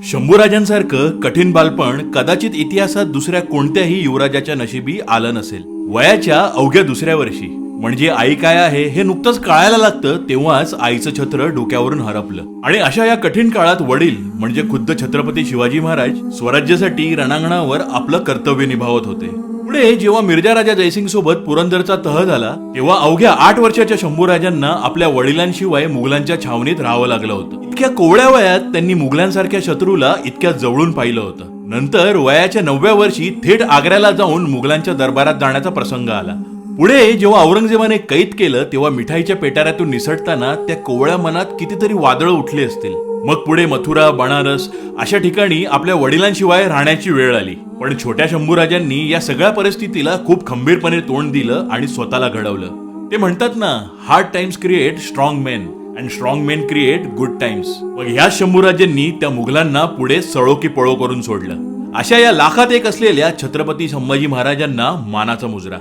शंभूराजांसारखं कठीण बालपण कदाचित इतिहासात दुसऱ्या कोणत्याही युवराजाच्या नशिबी आलं नसेल. वयाच्या अवघ्या दुसऱ्या वर्षी म्हणजे आई काय आहे हे नुकतंच कळायला लागतं तेव्हाच आईचं छत्र डोक्यावरून हरपलं. आणि अशा या कठीण काळात वडील म्हणजे खुद्द छत्रपती शिवाजी महाराज स्वराज्यासाठी रणांगणावर आपलं कर्तव्य निभावत होते. पुढे जेव्हा मिर्झा राजा जयसिंग सोबत पुरंदरचा तह झाला तेव्हा अवघ्या 8 वर्षाच्या शंभूराजांना आपल्या वडिलांशिवाय मुघलांच्या छावणीत राहावं लागलं होतं. इतक्या कोवळ्या वयात त्यांनी मुघलांसारख्या शत्रूला इतक्या जवळून पाहिलं होतं. नंतर वयाच्या 9व्या वर्षी थेट आग्र्याला जाऊन मुघलांच्या दरबारात जाण्याचा प्रसंग आला. पुढे जेव्हा औरंगजेबाने कैद केलं तेव्हा मिठाईच्या पेटाऱ्यातून निसटताना त्या कोवळ्या मनात कितीतरी वादळं उठली असतील. मग पुढे मथुरा, बनारस अशा ठिकाणी आपल्या वडिलांशिवाय राहण्याची वेळ आली. पण छोट्या शंभूराजांनी या सगळ्या परिस्थितीला खूप खंबीरपणे तोंड दिलं आणि स्वतःला घडवलं. ते म्हणतात ना, hard times create strong men and strong main create good times. मग ह्या शंभूराजांनी त्या मुघलांना पुढे सळो की पळो करून सोडलं. अशा या लाखात एक असलेल्या छत्रपती संभाजी महाराजांना मानाचा मुजरा.